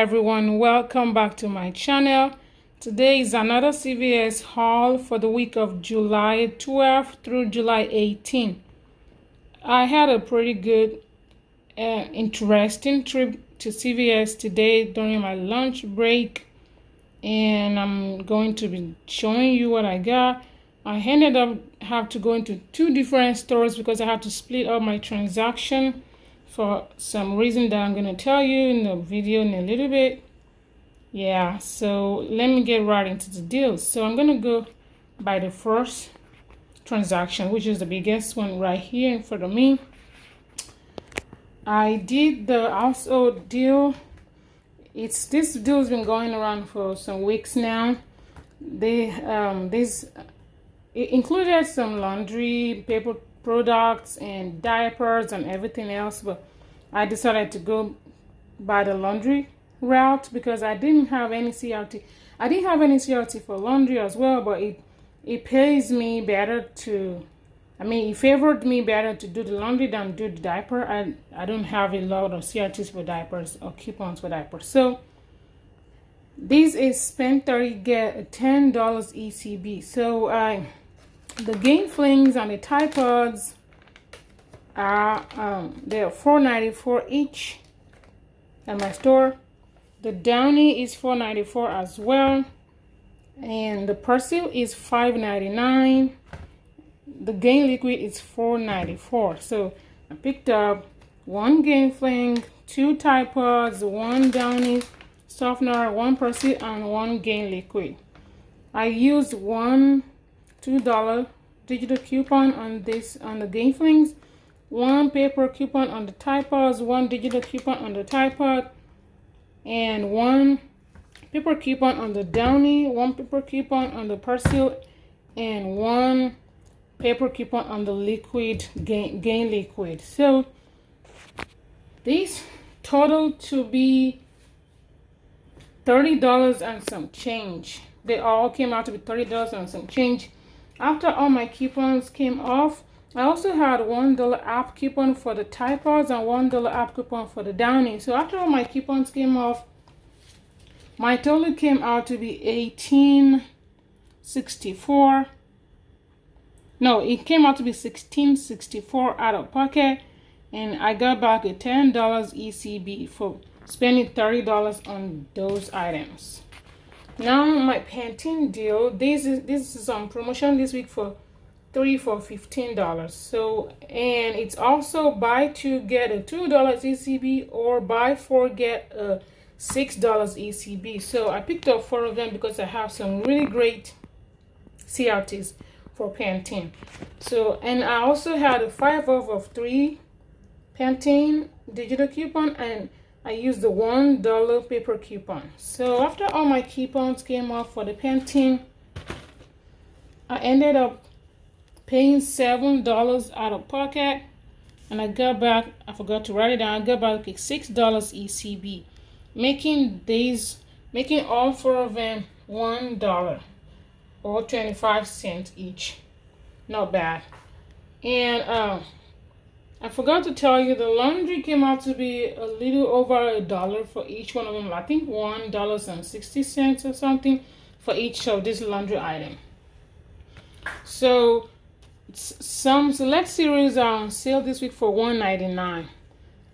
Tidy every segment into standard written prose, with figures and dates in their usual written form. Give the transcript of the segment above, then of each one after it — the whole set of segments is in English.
everyone, welcome back to my channel. Today is another CVS haul for the week of July 12th through July 18th. I had a pretty good interesting trip to CVS today during my lunch break, and I'm going to be showing you what I got. I ended up have to go into two different stores because I had to split up my transaction for some reason that I'm going to tell you in the video in a little bit. Yeah, so let me get right into the deals. So I'm going to go by the first transaction, which is the biggest one right here in front of me. I did the household deal. This deal has been going around for some weeks now. It included some laundry, paper products, and diapers and everything else, but I decided to go by the laundry route because I didn't have any CRT. I didn't have any CRT for laundry as well, but it pays me better to, it favored me better to do the laundry than do the diaper. I don't have a lot of CRTs for diapers or coupons for diapers. So this is spend 30 get $10 ECB. So the Game Flings and the Tide Pods are they're $4.94 each at my store. The Downy is $4.94 as well, and the Persil is $5.99. The Gain Liquid is $4.94. So I picked up one Game Fling, two Tide Pods, one Downy softener, one Persil, and one Gain Liquid. I used one $2 digital coupon on the Game Flings, one paper coupon on the Tide Pods, one digital coupon on the Tide Pod, and one paper coupon on the Downy, one paper coupon on the Persil, and one paper coupon on the liquid Gain Liquid. So these total to be $30 and some change. They all came out to be $30 and some change. After all my coupons came off, I also had $1 app coupon for the Tide Pods and $1 app coupon for the Downy. So after all my coupons came off, my total came out to be $18.64. No, it came out to be $16.64 out of pocket, and I got back a $10 ECB for spending $30 on those items. Now my Pantene deal. This is on promotion this week for 3 for $15. So, and it's also buy 2 get a $2 ECB or buy 4 get a $6 ECB. So I picked up 4 of them because I have some really great CRTs for Pantene. So, and I also had a 5 off of 3 Pantene digital coupon, and I used the $1 paper coupon. So after all my coupons came off for the Pantene, I ended up paying $7 out of pocket, and I got back, I forgot to write it down, I got back a $6 ECB, making all 4 of them $1 or 25 cents each. Not bad. And I forgot to tell you, the laundry came out to be a little over $1 for each one of them. I think $1.60 or something for each of this laundry item. So some select series are on sale this week for $1.99.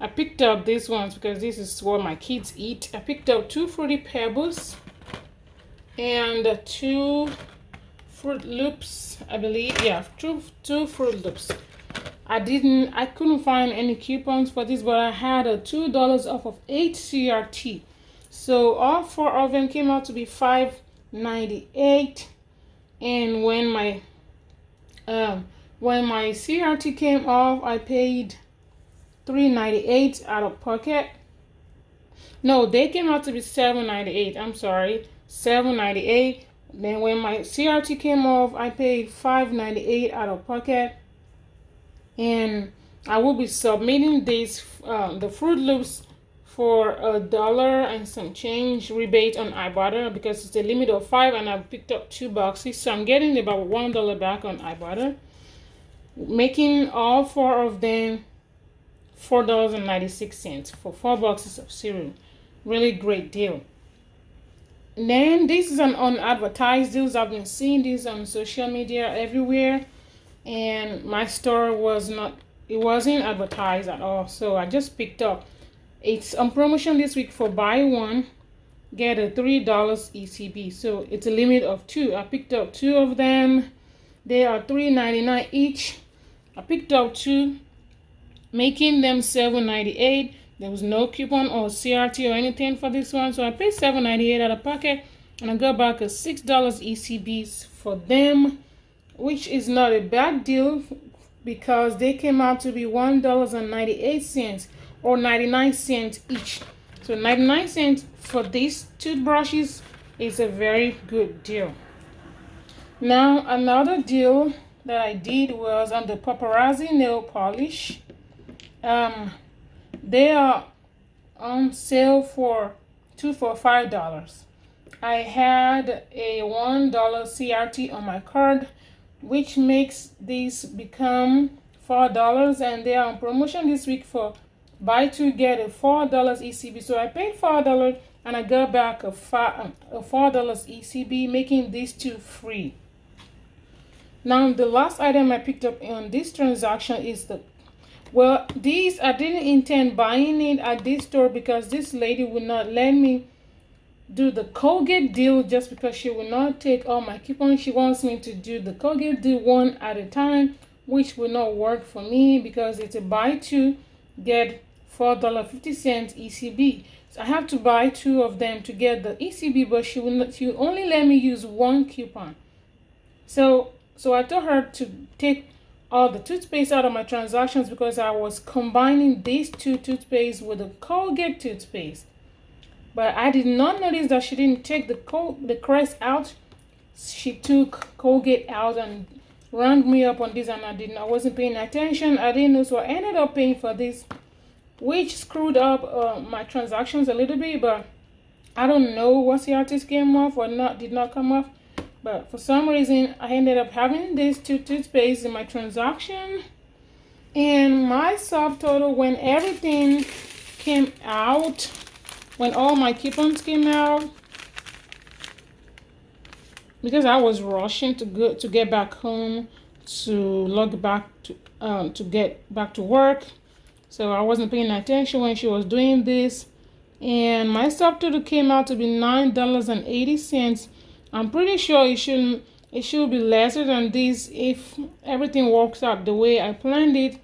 I picked up these ones because this is what my kids eat. I picked up 2 Fruity Pebbles and 2 Fruit Loops, I believe. Yeah, two Fruit Loops. I couldn't find any coupons for this, but I had a $2 off of 8 CRT. So all 4 of them came out to be $5.98. And when my CRT came off, I paid $3.98 out of pocket. No, they came out to be $7.98. I'm sorry, $7.98. Then when my CRT came off, I paid $5.98 out of pocket. And I will be submitting these the Fruit Loops for $1 and some change rebate on Ibotta because it's a limit of 5, and I picked up 2 boxes, so I'm getting about $1 back on Ibotta, making all 4 of them $4.96 for 4 boxes of cereal. really great deal. And then this is an unadvertised deals. I've been seeing this on social media everywhere, and my store wasn't advertised at all, so I just picked up. It's on promotion this week for buy one get a $3 ECB, so it's a limit of 2. I picked up 2 of them. They are $3.99 each. I picked up 2, making them $7.98. There was no coupon or CRT or anything for this one, so I paid $7.98 out of pocket, and I got back a $6 ECBs for them, which is not a bad deal because they came out to be $1.98 or 99 cents each. So 99 cents for these toothbrushes is a very good deal. Now another deal that I did was on the paparazzi nail polish. They are on sale for $2 for $5. I had a $1 CRT on my card, which makes these become $4, and they are on promotion this week for buy 2 get a $4 ECB. So I paid $4 and I got back a $4 ECB, making these 2 free. Now the last item I picked up on this transaction is these I didn't intend buying it at this store because this lady would not let me do the Colgate deal just because she will not take all my coupons. She wants me to do the Colgate deal one at a time, which will not work for me because it's a buy 2 get $4.50 ECB. So I have to buy 2 of them to get the ECB, but she will only let me use 1 coupon. So I told her to take all the toothpaste out of my transactions because I was combining these 2 toothpaste with the Colgate toothpaste. But I did not notice that she didn't take the crest out. She took Colgate out and rang me up on this, and I wasn't paying attention. I didn't know, so I ended up paying for this, which screwed up my transactions a little bit. But I don't know what CRTs came off or did not come off. But for some reason, I ended up having these 2 toothpaste in my transaction, and my subtotal when everything came out, when all my coupons came out, because I was rushing to get back home to log back to get back to work, so I wasn't paying attention when she was doing this, and my subtotal came out to be $9.80. I'm pretty sure it should be lesser than this if everything works out the way I planned it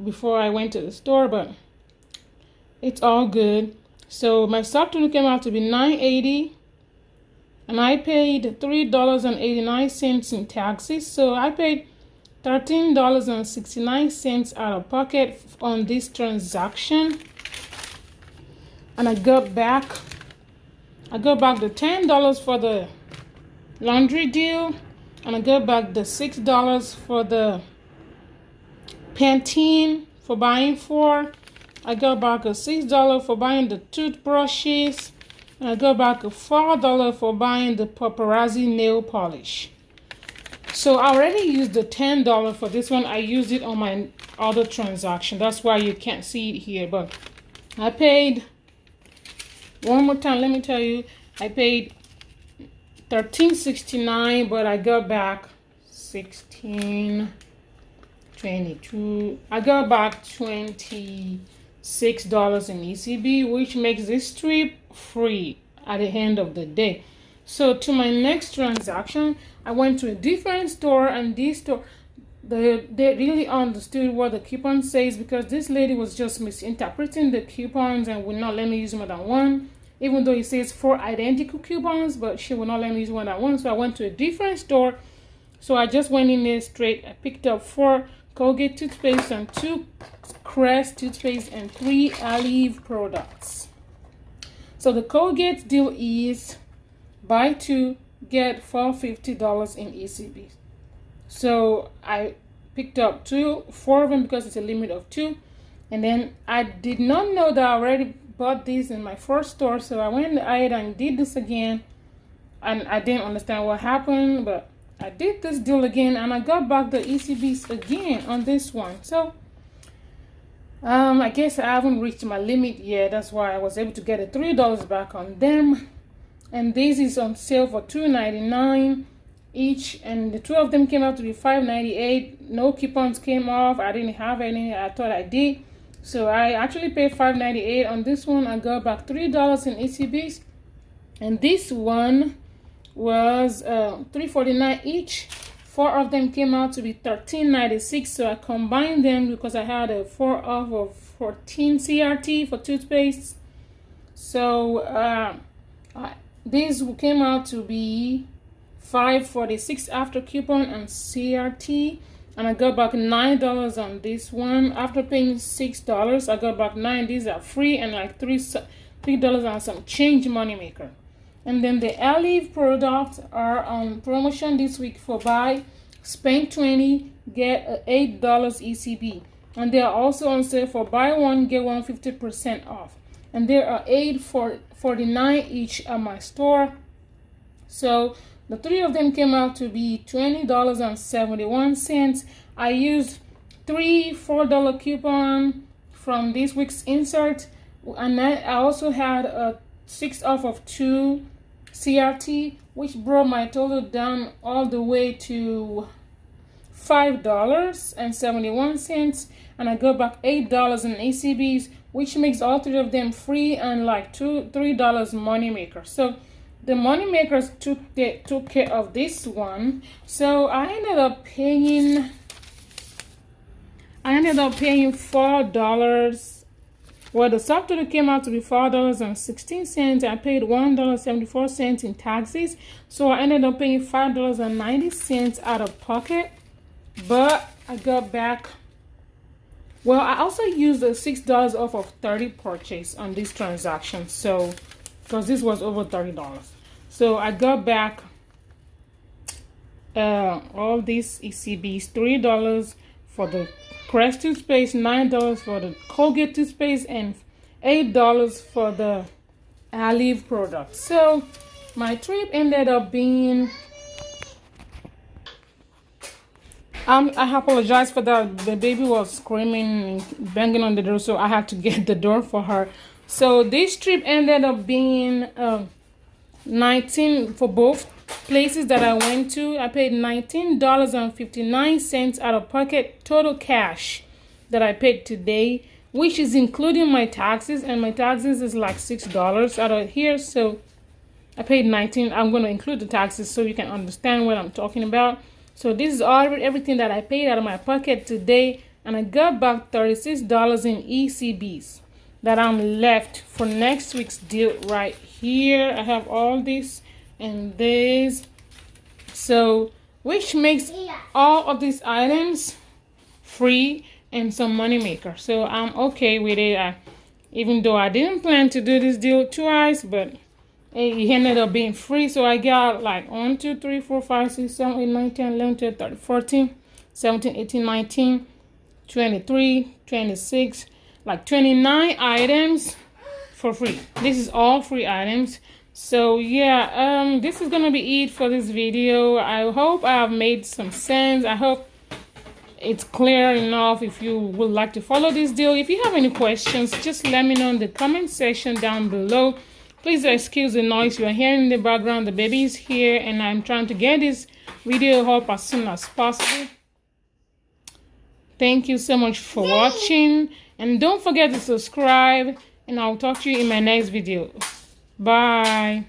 before I went to the store, but it's all good. So my subtotal came out to be $9.80, and I paid $3.89 in taxes. So I paid $13.69 out of pocket on this transaction, and I got back the $10 for the laundry deal, and I got back the $6 for the Pantene for buying 4. I got back a $6 for buying the toothbrushes, and I got back a $4 for buying the paparazzi nail polish. So I already used the $10 for this one. I used it on my other transaction. That's why you can't see it here. But I paid, one more time, let me tell you, I paid $13.69, but I got back $16.22. I got back $26 in ECB, which makes this trip free at the end of the day. So to my next transaction, I went to a different store, and this store, they really understood what the coupon says, because this lady was just misinterpreting the coupons and would not let me use more than 1. Even though it says 4 identical coupons, but she would not let me use more than 1. So I went to a different store. So I just went in there straight. I picked up 4 Colgate toothpaste and 2 Crest toothpaste and 3 Olive products. So the Colgate deal is buy 2 get $4.50 in ECB. So I picked up 4 of them because it's a limit of 2. And then I did not know that I already bought these in my first store, so I went ahead and did this again, and I didn't understand what happened, but I did this deal again, and I got back the ECBs again on this one. So I guess I haven't reached my limit yet. That's why I was able to get a $3 back on them. And this is on sale for $2.99 each, and the two of them came out to be $5.98. No coupons came off. I didn't have any. I thought I did, so I actually paid $5.98 on this one. I got back $3 in ECBs, and this one was $3.49 each. 4 of them came out to be $13.96, so I combined them because I had a 4 off of 14 CRT for toothpaste. So this came out to be $5.46 after coupon and CRT, and I got back $9 on this one. After paying $6, I got back $9. These are free and like $3 and some change Moneymaker. And then the Olive products are on promotion this week for spend $20, get $8 ECB. And they are also on sale for buy one, get one 50% off. And there are $8.49 each at my store. So the 3 of them came out to be $20.71. I used 3 $4 coupon from this week's insert. And I also had a 6 off of 2 CRT, which brought my total down all the way to $5.71, and I got back $8 in ACBs, which makes all 3 of them free and like $3 Moneymaker. So the Moneymakers took care of this one. So I ended up paying $4. Well, the subtotal came out to be $4.16. I paid $1.74 in taxes, so I ended up paying $5.90 out of pocket. But I got back. Well, I also used the $6 off of 30 purchase on this transaction, so because this was over $30, so I got back all these ECBs: $3 for the Crest toothpaste, $9 for the Colgate toothpaste, and $8 for the Olive product. So my trip ended up being, I apologize for that. The baby was screaming and banging on the door, so I had to get the door for her. So this trip ended up being $19 for both places that I went to. I paid $19.59 out of pocket total cash that I paid today, which is including my taxes, and my taxes is like $6 out of here. So I paid $19. I'm going to include the taxes so you can understand what I'm talking about. So this is everything that I paid out of my pocket today, and I got back $36 in ECBs that I'm left for next week's deal right here. I have all this and this, so which makes all of these items free and some Moneymaker. So I'm okay with it, even though I didn't plan to do this deal twice, but it ended up being free. So I got like 1 2 3 4 5 6 7 8 9 10 11 12 13 14 17 18 19 23 26, like 29 items for free. This is all free items. So yeah, this is gonna be it for this video. I hope I have made some sense. I hope it's clear enough. If you would like to follow this deal, if you have any questions, just let me know in the comment section down below. Please excuse the noise you are hearing in the background. The baby is here and I'm trying to get this video up as soon as possible. Thank you so much for watching, and don't forget to subscribe, and I'll talk to you in my next video. Bye.